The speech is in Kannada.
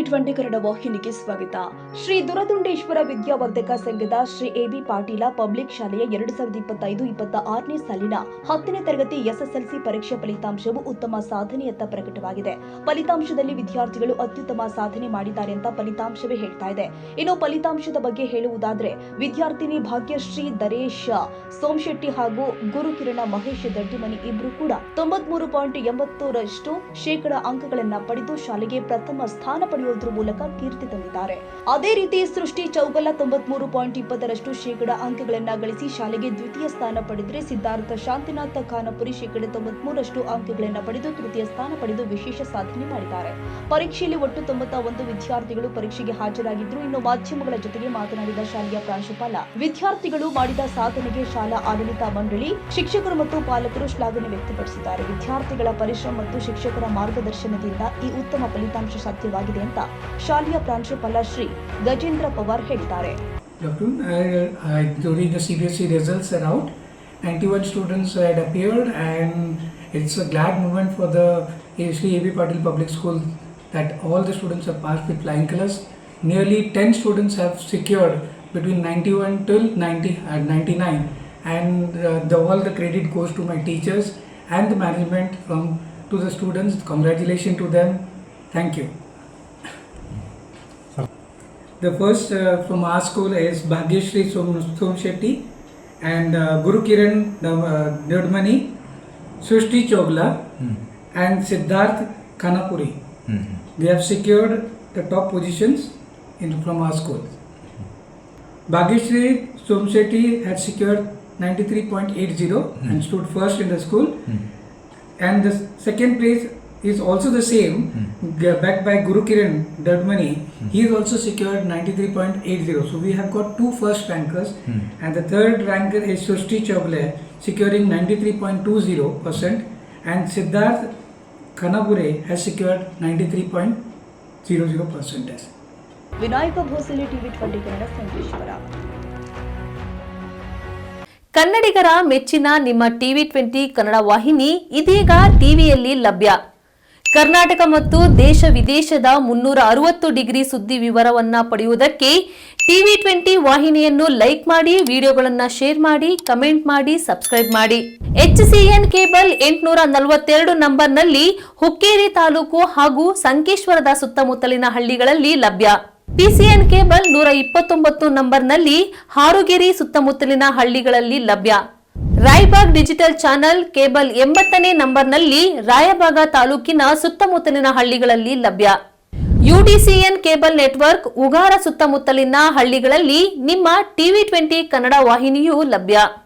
ಟಿವಿ20 ಕನ್ನಡ ವಾಹಿನಿಗೆ ಸ್ವಾಗತ. ಶ್ರೀ ದುರದುಂಡೇಶ್ವರ ವಿದ್ಯಾವರ್ಧಕ ಸಂಘದ ಶ್ರೀ ಎಬಿ ಪಾಟೀಲ ಪಬ್ಲಿಕ್ ಶಾಲೆಯ 2025-26ನೇ ಸಾಲಿನ 10ನೇ ತರಗತಿ ಎಸ್ಎಸ್ಎಲ್ಸಿ ಪರೀಕ್ಷೆ ಫಲಿತಾಂಶವು ಉತ್ತಮ ಸಾಧನೆಯತ್ತ ಪ್ರಕಟವಾಗಿದೆ. ಫಲಿತಾಂಶದಲ್ಲಿ ವಿದ್ಯಾರ್ಥಿಗಳು ಅತ್ಯುತ್ತಮ ಸಾಧನೆ ಮಾಡಿದ್ದಾರೆ ಅಂತ ಫಲಿತಾಂಶವೇ ಹೇಳ್ತಾ ಇದೆ. ಇನ್ನು ಫಲಿತಾಂಶದ ಬಗ್ಗೆ ಹೇಳುವುದಾದ್ರೆ ವಿದ್ಯಾರ್ಥಿನಿ ಭಾಗ್ಯಶ್ರೀ ದರೇಶ್ ಸೋಮಶೆಟ್ಟಿ ಹಾಗೂ ಗುರುಕಿರಣ ಮಹೇಶ್ ದಡ್ಡಿಮನಿ ಇಬ್ರು ಕೂಡ 93.80% ಅಂಕಗಳನ್ನ ಪಡೆದು ಶಾಲೆಗೆ ಪ್ರಥಮ ಸ್ಥಾನ ಪಡೆಯುವುದರ ಮೂಲಕ ಕೀರ್ತಿ ತಂದಿದ್ದಾರೆ. ಅದೇ ರೀತಿ ಸೃಷ್ಟಿ ಚೌಗಲ 93.20% ಅಂಕಗಳನ್ನ ಗಳಿಸಿ ಶಾಲೆಗೆ ದ್ವಿತೀಯ ಸ್ಥಾನ ಪಡೆದರೆ ಸಿದ್ಧಾರ್ಥ ಶಾಂತಿನಾಥ ಖಾನಪುರಿ 93% ಅಂಕಗಳನ್ನ ಪಡೆದು ತೃತೀಯ ಸ್ಥಾನ ಪಡೆದು ವಿಶೇಷ ಸಾಧನೆ ಮಾಡಿದ್ದಾರೆ. ಪರೀಕ್ಷೆಯಲ್ಲಿ ಒಟ್ಟು 91 ವಿದ್ಯಾರ್ಥಿಗಳು ಪರೀಕ್ಷೆಗೆ ಹಾಜರಾಗಿದ್ರು. ಇನ್ನು ಮಾಧ್ಯಮಗಳ ಜೊತೆಗೆ ಮಾತನಾಡಿದ ಶಾಲೆಯ ಪ್ರಾಂಶುಪಾಲ, ವಿದ್ಯಾರ್ಥಿಗಳು ಮಾಡಿದ ಸಾಧನೆಗೆ ಶಾಲಾ ಆಡಳಿತ ಮಂಡಳಿ, ಶಿಕ್ಷಕರು ಮತ್ತು ಪಾಲಕರು ಶ್ಲಾಘನೆ ವ್ಯಕ್ತಪಡಿಸಿದ್ದಾರೆ. ವಿದ್ಯಾರ್ಥಿಗಳ ಪರಿಶ್ರಮ ಮತ್ತು ಶಿಕ್ಷಕರ ಮಾರ್ಗದರ್ಶನದಿಂದ ಈ ಉತ್ತಮ ಫಲಿತಾಂಶ ಸಾಧ್ಯವಾಗಿದೆ ಅಂತ ಶಾಲೆಯ ಪ್ರಾಂಶುಪಾಲ ಶ್ರೀ ಗಜೇಂದ್ರ ಪವಾರ್ ಹೇಳಿದ್ದಾರೆ. During the CBSE results are out, 91 students had appeared, and it's a glad moment for the Sri A.B. Patil Public School that all the students have passed with flying colors. Nearly 10 students have secured between 91 till 99, and all the credit goes to my teachers and the management to the students. Congratulations to them. Thank you. The first from our school is Bhagyashree Somshetty and Guru Kiran Dodmani, Srishti Chogla and Siddharth Khanapuri. They have secured the top positions from our school. Bhagyashree Somshetty had secured 93.80 and stood first in the school. And the second place is also the same, backed by Guru Kiran Dodmani. He has also secured 93.80. So we have got two first rankers, and the third ranker is Srishti Chogla, securing 93.20%, and Siddharth Khanapure has secured 93.00%. Vinayaka Bhosale ಟಿವಿ20 Kannada Sankeshwar. ಕನ್ನಡಿಗರ ಮೆಚ್ಚಿನ ನಿಮ್ಮ ಟಿವಿ20 ಕನ್ನಡ ವಾಹಿನಿ ಇದೀಗ ಟಿವಿಯಲ್ಲಿ ಲಭ್ಯ. ಕರ್ನಾಟಕ ಮತ್ತು ದೇಶ ವಿದೇಶದ 360 ಡಿಗ್ರಿ ಸುದ್ದಿ ವಿವರವನ್ನ ಪಡೆಯುವುದಕ್ಕೆ ಟಿವಿ20 ವಾಹಿನಿಯನ್ನು ಲೈಕ್ ಮಾಡಿ, ವಿಡಿಯೋಗಳನ್ನು ಶೇರ್ ಮಾಡಿ, ಕಮೆಂಟ್ ಮಾಡಿ, ಸಬ್ಸ್ಕ್ರೈಬ್ ಮಾಡಿ. HCN ಕೇಬಲ್ 842 ನಂಬರ್ನಲ್ಲಿ ಹುಕ್ಕೇರಿ ತಾಲೂಕು ಹಾಗೂ ಸಂಕೇಶ್ವರದ ಸುತ್ತಮುತ್ತಲಿನ ಹಳ್ಳಿಗಳಲ್ಲಿ ಲಭ್ಯ. PCN ಕೇಬಲ್ 129 ನಂಬರ್ನಲ್ಲಿ ಹಾರುಗೆರೆ ಸುತ್ತಮುತ್ತಲಿನ ಹಳ್ಳಿಗಳಲ್ಲಿ ಲಭ್ಯ. ರಾಯಬಾಗ್ ಡಿಜಿಟಲ್ ಚಾನೆಲ್ ಕೇಬಲ್ 80ನೇ ನಂಬರ್ನಲ್ಲಿ ರಾಯಬಾಗ ತಾಲೂಕಿನ ಸುತ್ತಮುತ್ತಲಿನ ಹಳ್ಳಿಗಳಲ್ಲಿ ಲಭ್ಯ. UDCN ಕೇಬಲ್ ನೆಟ್ವರ್ಕ್ ಉಗಾರ ಸುತ್ತಮುತ್ತಲಿನ ಹಳ್ಳಿಗಳಲ್ಲಿ ನಿಮ್ಮ ಟಿವಿ20 ಕನ್ನಡ ವಾಹಿನಿಯೂ ಲಭ್ಯ.